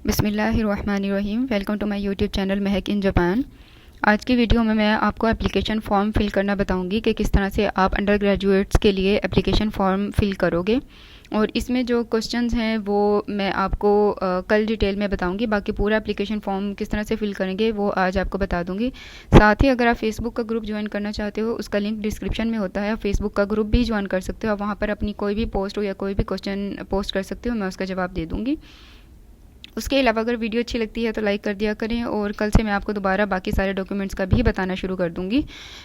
बिस्मिल्लाहिर्रहमानिर्रहीम। Welcome to my YouTube channel Mahak in Japan. आज की वीडियो में मैं आपको एप्लीकेशन फ़ॉर्म फ़िल करना बताऊंगी कि किस तरह से आप अंडर ग्रेजुएट्स के लिए एप्लीकेशन फ़ॉर्म फ़िल करोगे। और इसमें जो क्वेश्चंस हैं वो मैं आपको कल डिटेल में बताऊंगी। बाकी पूरा एप्लीकेशन फ़ॉर्म किस तरह से फ़िल करेंगे वो आज आपको बता दूंगी। साथ ही अगर आप फेसबुक का ग्रुप ज्वाइन करना चाहते हो, उसका लिंक डिस्क्रिप्शन में होता है। आप फेसबुक का ग्रुप भी ज्वाइन कर सकते हो। आप वहाँ पर अपनी कोई भी पोस्ट हो या कोई भी क्वेश्चन पोस्ट कर सकते हो, मैं उसका जवाब दे दूँगी। उसके अलावा अगर वीडियो अच्छी लगती है तो लाइक कर दिया करें, और कल से मैं आपको दोबारा बाकी सारे डॉक्यूमेंट्स का भी बताना शुरू कर दूंगी।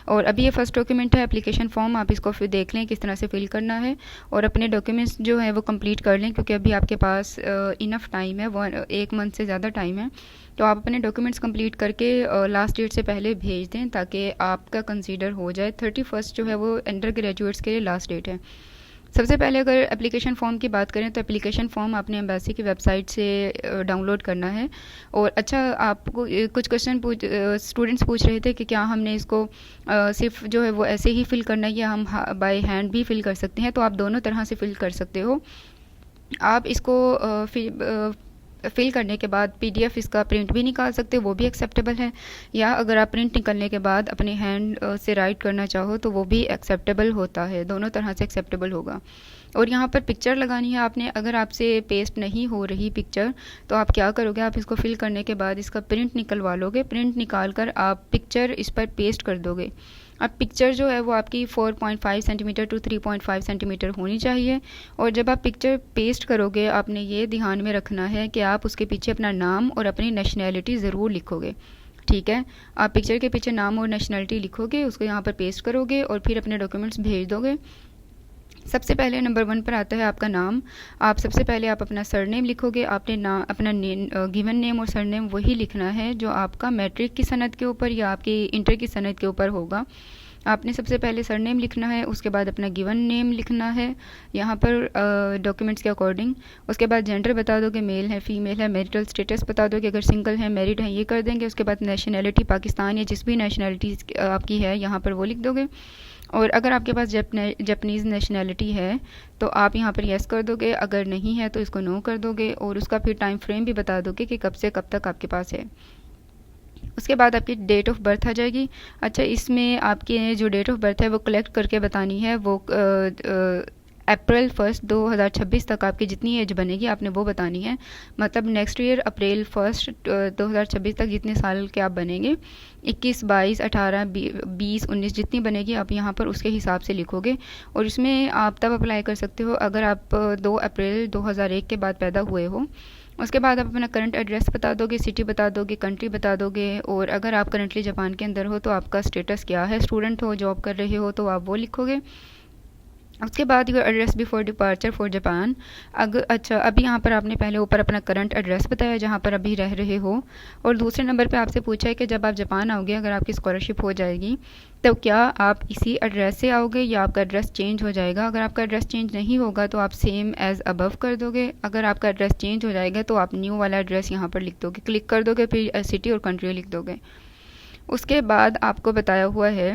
और अभी ये फर्स्ट डॉक्यूमेंट है एप्लीकेशन फॉर्म, आप इसको फिर देख लें किस तरह से फिल करना है और अपने डॉक्यूमेंट्स जो है वो कंप्लीट कर लें, क्योंकि अभी आपके पास इनफ टाइम है, 1 मंथ से ज़्यादा टाइम है। तो आप अपने डॉक्यूमेंट्स कंप्लीट करके लास्ट डेट से पहले भेज दें ताकि आपका कंसीडर हो जाए। 31 जो है वो अंडर ग्रेजुएट्स के लिए लास्ट डेट है। सबसे पहले अगर एप्लीकेशन फ़ॉर्म की बात करें तो एप्लीकेशन फ़ॉर्म आपने एम्बेसी की वेबसाइट से डाउनलोड करना है। और अच्छा, आपको कुछ क्वेश्चन स्टूडेंट्स पूछ रहे थे कि क्या हमने इसको सिर्फ जो है वो ऐसे ही फ़िल करना है या हम बाय हैंड भी फ़िल कर सकते हैं। तो आप दोनों तरह से फ़िल कर सकते हो। आप इसको फिल करने के बाद पीडीएफ इसका प्रिंट भी निकाल सकते हो, वो भी एक्सेप्टेबल है। या अगर आप प्रिंट निकलने के बाद अपने हैंड से राइट करना चाहो तो वो भी एक्सेप्टेबल होता है, दोनों तरह से एक्सेप्टेबल होगा। और यहाँ पर पिक्चर लगानी है आपने। अगर आपसे पेस्ट नहीं हो रही पिक्चर तो आप क्या करोगे, आप इसको फिल करने के बाद इसका प्रिंट निकलवा लोगे। प्रिंट निकाल कर आप पिक्चर इस पर पेस्ट कर दोगे। अब पिक्चर जो है वो आपकी 4.5 सेंटीमीटर टू 3.5 सेंटीमीटर होनी चाहिए। और जब आप पिक्चर पेस्ट करोगे आपने ये ध्यान में रखना है कि आप उसके पीछे अपना नाम और अपनी नेशनैलिटी ज़रूर लिखोगे। ठीक है, आप पिक्चर के पीछे नाम और नेशनैलिटी लिखोगे, उसको यहाँ पर पेस्ट करोगे और फिर अपने डॉक्यूमेंट्स भेज दोगे। सबसे पहले नंबर 1 पर आता है आपका नाम। आप सबसे पहले आप अपना सरनेम लिखोगे। आपने अपना गिवन नेम और सरनेम वही लिखना है जो आपका मैट्रिक की सनद के ऊपर या आपकी इंटर की सनद के ऊपर होगा। आपने सबसे पहले सरनेम लिखना है, उसके बाद अपना गिवन नेम लिखना है यहाँ पर डॉक्यूमेंट्स के अकॉर्डिंग। उसके बाद जेंडर बता दोगे, मेल है फीमेल है। मैरिटल स्टेटस बता दोगे, अगर सिंगल है मैरिड है ये कर देंगे। उसके बाद नेशनैलिटी पाकिस्तान या जिस भी नेशनैलिटी आपकी है यहाँ पर वो लिख दोगे। और अगर आपके पास जापानीज़ नेशनैलिटी है तो आप यहाँ पर येस कर दोगे, अगर नहीं है तो इसको नो कर दोगे। और उसका फिर टाइम फ्रेम भी बता दोगे कि कब से कब तक आपके पास है। उसके बाद आपकी डेट ऑफ बर्थ आ जाएगी। अच्छा, इसमें आपकी जो डेट ऑफ बर्थ है वो कलेक्ट करके बतानी है। वो अप्रैल 1 2026 तक आपकी जितनी एज बनेगी आपने वो बतानी है। मतलब नेक्स्ट ईयर अप्रैल 1 2026 तक जितने साल के आप बनेंगे, 21, 22, 18, 20, 19 जितनी बनेगी आप यहाँ पर उसके हिसाब से लिखोगे। और इसमें आप तब अप्लाई कर सकते हो अगर आप 2 अप्रैल 2001 के बाद पैदा हुए हो। उसके बाद आप अपना करंट एड्रेस बता दोगे, सिटी बता दोगे, कंट्री बता दोगे। और अगर आप करंटली जापान के अंदर हो तो आपका स्टेटस क्या है, स्टूडेंट हो, जॉब कर रहे हो तो आप वो लिखोगे। उसके बाद your address before departure for Japan. अच्छा, अभी यहाँ पर आपने पहले ऊपर अपना करंट एड्रेस बताया जहाँ पर अभी रह रहे हो। और दूसरे नंबर पे आपसे पूछा है कि जब आप जापान आओगे, अगर आपकी स्कॉलरशिप हो जाएगी तो क्या आप इसी एड्रेस से आओगे या आपका एड्रेस चेंज हो जाएगा। अगर आपका एड्रेस चेंज नहीं होगा तो आप सेम एज अबव कर दोगे। अगर आपका एड्रेस चेंज हो जाएगा तो आप न्यू वाला एड्रेस यहाँ पर लिख दोगे, क्लिक कर दोगे, फिर सिटी और कंट्री लिख दोगे। उसके बाद आपको बताया हुआ है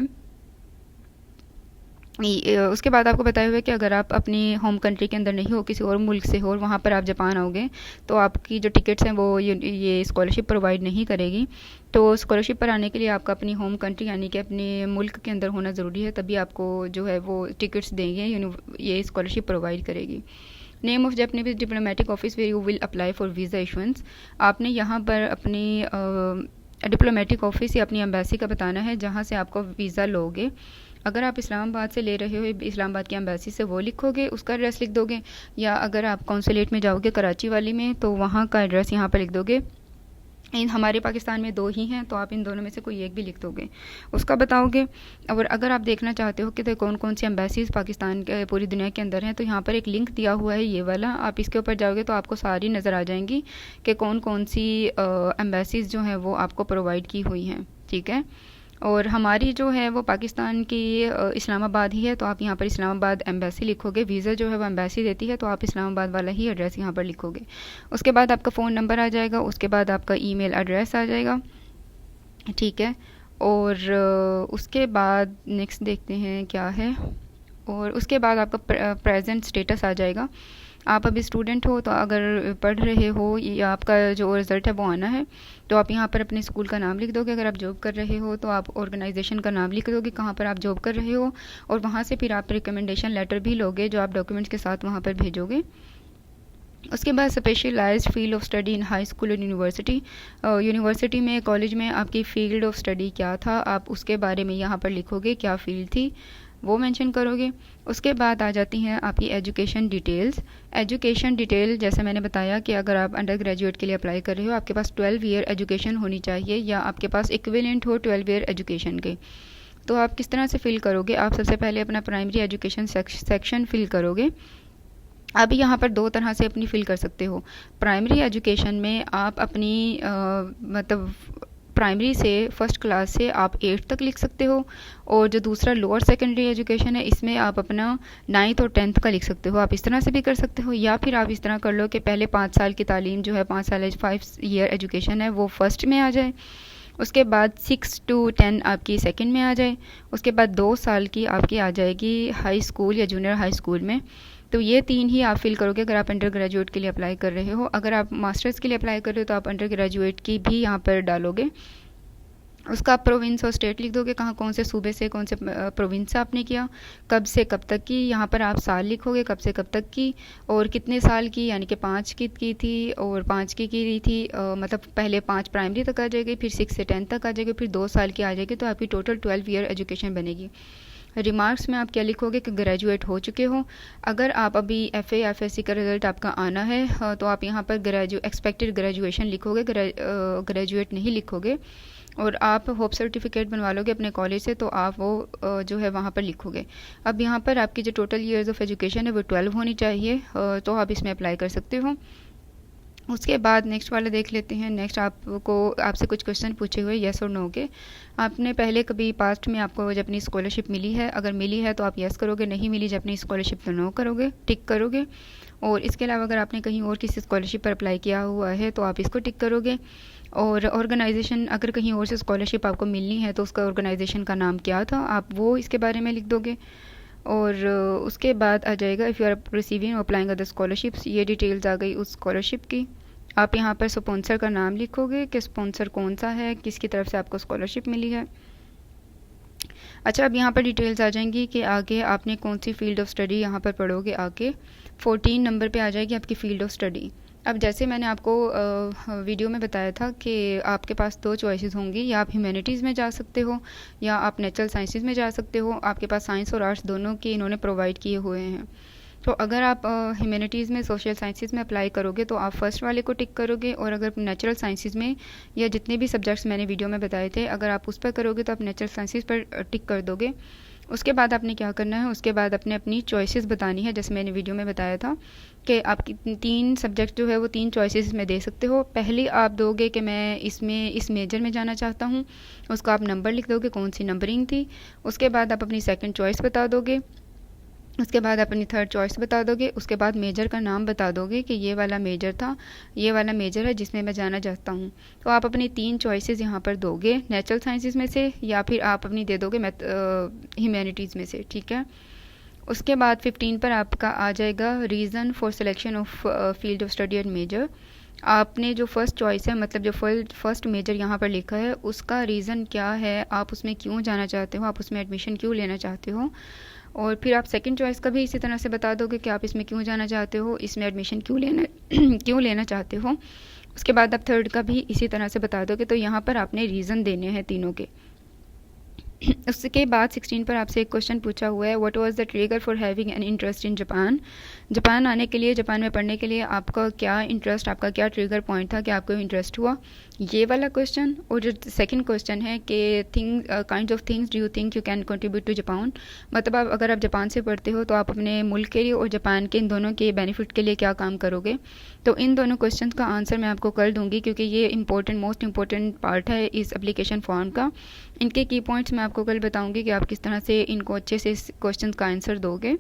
उसके बाद आपको बताया हुआ है कि अगर आप अपनी होम कंट्री के अंदर नहीं हो, किसी और मुल्क से हो और वहाँ पर आप जापान आओगे तो आपकी जो टिकट्स हैं वो ये स्कॉलरशिप प्रोवाइड नहीं करेगी। तो स्कॉलरशिप पर आने के लिए आपका अपनी होम कंट्री यानी कि अपने मुल्क के अंदर होना ज़रूरी है, तभी आपको जो है वो टिकट्स देंगे, ये स्कॉलरशिप प्रोवाइड करेगी। Name of Japanese diplomatic office where you will apply for visa issuance. आपने यहाँ पर अपनी डिप्लोमेटिक ऑफिस या अपनी एम्बेसी का बताना है जहाँ से आपको वीज़ा लोगे। अगर आप इस्लामाबाद से ले रहे हो, इस्लामाबाद की एम्बेसी से वो लिखोगे, उसका एड्रेस लिख दोगे। या अगर आप कौंसुलेट में जाओगे कराची वाली में तो वहाँ का एड्रेस यहाँ पर लिख दोगे। हमारे पाकिस्तान में 2 ही हैं तो आप इन दोनों में से कोई एक भी लिख दोगे, उसका बताओगे। और अगर आप देखना चाहते हो कि कौन कौन सी एम्बेसीज़ पाकिस्तान के पूरी दुनिया के अंदर हैं तो यहाँ पर एक लिंक दिया हुआ है ये वाला, आप इसके ऊपर जाओगे तो आपको सारी नज़र आ जाएंगी कि कौन कौन सी एम्बेसीज़ जो हैं वो आपको प्रोवाइड की हुई हैं। ठीक है, और हमारी जो है वो पाकिस्तान की इस्लामाबाद ही है तो आप यहाँ पर इस्लामाबाद एम्बेसी लिखोगे। वीज़ा जो है वो एम्बेसी देती है तो आप इस्लामाबाद वाला ही एड्रेस यहाँ पर लिखोगे। उसके बाद आपका फ़ोन नंबर आ जाएगा, उसके बाद आपका ईमेल एड्रेस आ जाएगा। ठीक है, और उसके बाद नेक्स्ट देखते हैं क्या है। और उसके बाद आपका प्रेजेंट स्टेटस आ जाएगा। आप अभी स्टूडेंट हो तो अगर पढ़ रहे हो या आपका जो रिज़ल्ट है वो आना है तो आप यहाँ पर अपने स्कूल का नाम लिख दोगे। अगर आप जॉब कर रहे हो तो आप ऑर्गेनाइजेशन का नाम लिख दोगे कहाँ पर आप जॉब कर रहे हो, और वहाँ से फिर आप रिकमेंडेशन लेटर भी लोगे जो आप डॉक्यूमेंट्स के साथ वहाँ पर भेजोगे। उसके बाद specialized field of study in high school और यूनिवर्सिटी। यूनिवर्सिटी में, कॉलेज में आपकी फ़ील्ड ऑफ स्टडी क्या था, आप उसके बारे में यहाँ पर लिखोगे, क्या फ़ील्ड थी वो मेंशन करोगे। उसके बाद आ जाती हैं आपकी एजुकेशन डिटेल्स। एजुकेशन डिटेल जैसे मैंने बताया कि अगर आप अंडर ग्रेजुएट के लिए अप्लाई कर रहे हो, आपके पास 12 ईयर एजुकेशन होनी चाहिए या आपके पास इक्विवेलेंट हो 12 ईयर एजुकेशन के। तो आप किस तरह से फिल करोगे, आप सबसे पहले अपना प्राइमरी एजुकेशन सेक्शन फिल करोगे। अब यहाँ पर दो तरह से अपनी फिल कर सकते हो। प्राइमरी एजुकेशन में आप अपनी मतलब प्राइमरी से फर्स्ट क्लास से आप 8th तक लिख सकते हो, और जो दूसरा लोअर सेकेंडरी एजुकेशन है इसमें आप अपना 9th और 10th का लिख सकते हो। आप इस तरह से भी कर सकते हो, या फिर आप इस तरह कर लो कि पहले 5 साल की तालीम जो है, 5 साल 5 ईयर एजुकेशन है वो फर्स्ट में आ जाए, उसके बाद 6 to 10 आपकी सेकंड में आ जाए, उसके बाद 2 साल की आपकी आ जाएगी हाई स्कूल या जूनियर हाई स्कूल में। तो ये 3 ही आप फिल करोगे अगर आप अंडर ग्रेजुएट के लिए अप्लाई कर रहे हो। अगर आप मास्टर्स के लिए अप्लाई कर रहे हो तो आप अंडर ग्रेजुएट की भी यहाँ पर डालोगे। उसका आप प्रोविंस और स्टेट लिख दोगे, कहाँ कौन से सूबे से कौन से प्रोविंस से आपने किया, कब से कब तक की। यहाँ पर आप साल लिखोगे कब से कब तक की, और कितने साल की, यानी कि 5 की थी और 5 की रही थी। मतलब पहले 5 प्राइमरी तक आ जाएगी, फिर 6 से 10 तक आ जाएगी, फिर 2 साल की आ जाएगी, तो आपकी टोटल 12 ईयर एजुकेशन बनेगी। रिमार्क्स में आप क्या लिखोगे कि ग्रेजुएट हो चुके हो। अगर आप अभी FA या FSC का रिज़ल्ट आपका आना है तो आप यहाँ पर एक्सपेक्टेड ग्रेजुएशन लिखोगे, ग्रेजुएट नहीं लिखोगे। और आप होप सर्टिफिकेट बनवा लोगे अपने कॉलेज से तो आप वो जो है वहाँ पर लिखोगे। अब यहाँ पर आपकी जो टोटल ईयर्स ऑफ एजुकेशन है वो 12 होनी चाहिए, तो आप इसमें अप्लाई कर सकते हो। उसके बाद नेक्स्ट वाला देख लेते हैं। नेक्स्ट आपसे कुछ क्वेश्चन पूछे हुए येस और नो के। आपने पहले कभी पास्ट में आपको जब अपनी स्कॉलरशिप मिली है, अगर मिली है तो आप येस करोगे, नहीं मिली जब अपनी स्कॉलरशिप तो नो करोगे, टिक करोगे। और इसके अलावा अगर आपने कहीं और किसी स्कॉलरशिप पर अप्लाई किया हुआ है तो आप इसको टिक करोगे। और ऑर्गेनाइजेशन, अगर कहीं और से स्कॉलरशिप आपको मिलनी है तो उसका ऑर्गेनाइजेशन का नाम क्या था, आप वो इसके बारे में लिख दोगे। और उसके बाद आ जाएगा इफ़ यू आर रिसीविंग और अप्लाइंग अदर स्कॉलरशिप्स, ये डिटेल्स आ गई उस स्कॉलरशिप की। आप यहाँ पर स्पॉन्सर का नाम लिखोगे कि स्पॉन्सर कौन सा है, किसकी तरफ से आपको स्कॉलरशिप मिली है। अच्छा, अब यहाँ पर डिटेल्स आ जाएंगी कि आगे आपने कौन सी फील्ड ऑफ स्टडी यहाँ पर पढ़ोगे। आगे 14 नंबर पे आ जाएगी आपकी फील्ड ऑफ स्टडी। अब जैसे मैंने आपको वीडियो में बताया था कि आपके पास 2 चॉइसेस होंगी, या आप ह्यूमैनिटीज़ में जा सकते हो या आप नेचुरल साइंसेज में जा सकते हो। आपके पास साइंस और आर्ट्स दोनों के इन्होंने प्रोवाइड किए हुए हैं। तो अगर आप ह्यूमैनिटीज़ में, सोशल साइंसेज में अप्लाई करोगे तो आप फर्स्ट वाले को टिक करोगे, और अगर नेचुरल साइंसेज में या जितने भी सब्जेक्ट्स मैंने वीडियो में बताए थे अगर आप उस पर करोगे तो आप नेचुरल साइंसेज पर टिक कर दोगे। उसके बाद आपने क्या करना है, उसके बाद आपने अपनी चॉइसेस बतानी है। जैसे मैंने वीडियो में बताया था कि आपकी 3 सब्जेक्ट जो है वो 3 चॉइसेस में दे सकते हो। पहले आप दोगे कि मैं इस मेजर में जाना चाहता हूँ, उसका आप नंबर लिख दोगे, कौन सी नंबरिंग थी। उसके बाद आप अपनी सेकंड चॉइस बता दोगे, उसके बाद अपनी थर्ड चॉइस बता दोगे, उसके बाद मेजर का नाम बता दोगे कि ये वाला मेजर था, ये वाला मेजर है जिसमें मैं जाना चाहता हूँ। तो आप अपनी 3 चॉइसेस यहाँ पर दोगे, नेचुरल साइंसेज में से या फिर आप अपनी दे दोगे ह्यूमैनिटीज़ में से, ठीक है। उसके बाद 15 पर आपका आ जाएगा reason for selection of field of study and major. आपने जो फर्स्ट चॉइस है, मतलब जो फर्स्ट मेजर यहाँ पर लिखा है, उसका रीज़न क्या है, आप उसमें क्यों जाना चाहते हो, आप उसमें एडमिशन क्यों लेना चाहते हो। और फिर आप सेकंड चॉइस का भी इसी तरह से बता दोगे कि आप इसमें क्यों जाना चाहते हो, इसमें एडमिशन क्यों लेना चाहते हो। उसके बाद आप थर्ड का भी इसी तरह से बता दोगे। तो यहाँ पर आपने रीज़न देने हैं तीनों के। उसके बाद 16 पर आपसे एक क्वेश्चन पूछा हुआ है, what was the trigger for having an interest in Japan. Japan आने के लिए, जापान में पढ़ने के लिए आपका क्या इंटरेस्ट, आपका क्या ट्रिगर पॉइंट था कि आपको इंटरेस्ट हुआ, ये वाला क्वेश्चन। और जो सेकंड क्वेश्चन है कि kind of things do you think you can contribute to Japan, मतलब अगर आप जापान से पढ़ते हो तो आप अपने मुल्क के लिए और जापान के इन दोनों के बेनिफिट के लिए क्या काम करोगे। तो इन दोनों क्वेश्चन का आंसर मैं आपको कर दूंगी क्योंकि ये मोस्ट इंपॉर्टेंट पार्ट है इस एप्लीकेशन फॉर्म का। इनके की पॉइंट्स मैं आपको कल बताऊंगी कि आप किस तरह से इनको अच्छे से इस क्वेश्चन का आंसर दोगे।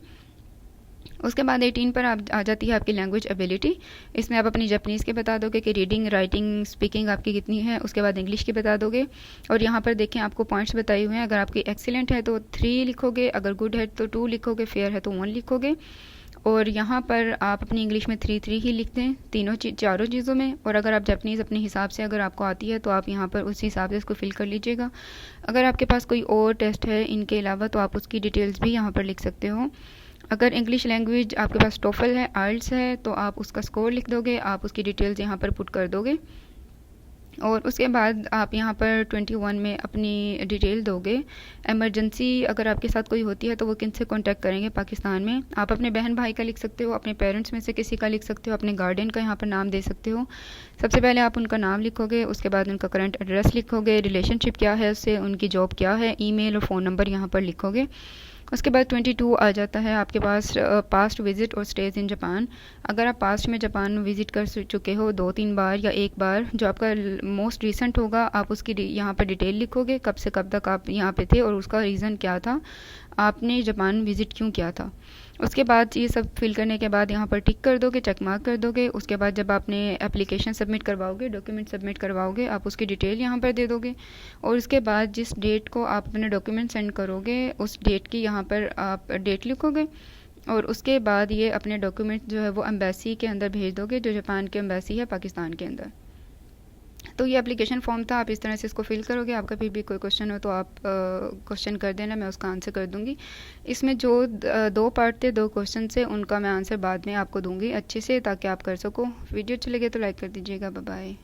उसके बाद 18 पर आप आ जाती है आपकी लैंग्वेज एबिलिटी। इसमें आप अपनी जापानीज़ के बता दोगे कि रीडिंग, राइटिंग, स्पीकिंग आपकी कितनी है। उसके बाद इंग्लिश की बता दोगे। और यहाँ पर देखें आपको पॉइंट्स बताए हुए हैं। अगर आपकी एक्सीलेंट है तो 3 लिखोगे, अगर गुड है तो 2 लिखोगे, फेयर है तो 1 लिखोगे। और यहाँ पर आप अपनी इंग्लिश में 3 ही लिख दें चारों चीज़ों में। और अगर आप जापनीज़ अपने हिसाब से अगर आपको आती है तो आप यहाँ पर उस हिसाब से इसको फिल कर लीजिएगा। अगर आपके पास कोई और टेस्ट है इनके अलावा तो आप उसकी डिटेल्स भी यहाँ पर लिख सकते हो। अगर इंग्लिश लैंग्वेज आपके पास टोफल है, आइल्स है, तो आप उसका स्कोर लिख दोगे, आप उसकी डिटेल्स यहाँ पर पुट कर दोगे। और उसके बाद आप यहाँ पर 21 में अपनी डिटेल दोगे। इमरजेंसी अगर आपके साथ कोई होती है तो वो किन से कॉन्टैक्ट करेंगे पाकिस्तान में, आप अपने बहन भाई का लिख सकते हो, अपने पेरेंट्स में से किसी का लिख सकते हो, अपने गार्डियन का यहाँ पर नाम दे सकते हो। सबसे पहले आप उनका नाम लिखोगे, उसके बाद उनका करंट एड्रेस लिखोगे, रिलेशनशिप क्या है उससे, उनकी जॉब क्या है, ईमेल और फ़ोन नंबर यहाँ पर लिखोगे। उसके बाद 22 आ जाता है आपके पास पास्ट विज़िट और स्टेज इन जापान। अगर आप पास्ट में जापान विज़िट कर चुके हो 2-3 बार या एक बार, जो आपका मोस्ट रिसेंट होगा, आप उसकी यहाँ पर डिटेल लिखोगे, कब से कब तक आप यहाँ पे थे और उसका रीज़न क्या था, आपने जापान विज़िट क्यों किया था। उसके बाद ये सब फिल करने के बाद यहाँ पर टिक कर दोगे, चेक मार्क कर दोगे। उसके बाद जब आपने एप्लीकेशन सबमिट करवाओगे, डॉक्यूमेंट सबमिट करवाओगे, आप उसकी डिटेल यहाँ पर दे दोगे। और उसके बाद जिस डेट को आप अपने डॉक्यूमेंट सेंड करोगे उस डेट की यहाँ पर आप डेट लिखोगे। और उसके बाद ये अपने डॉक्यूमेंट जो है वो एम्बेसी के अंदर भेज दोगे, जो जापान की एम्बेसी है पाकिस्तान के अंदर। तो ये एप्लीकेशन फॉर्म था, आप इस तरह से इसको फिल करोगे। आपका फिर भी कोई क्वेश्चन हो तो आप क्वेश्चन कर देना, मैं उसका आंसर कर दूंगी। इसमें जो 2 पार्ट थे, 2 क्वेश्चन से, उनका मैं आंसर बाद में आपको दूंगी अच्छे से, ताकि आप कर सको। वीडियो अच्छी लगे तो लाइक कर दीजिएगा। Bye bye.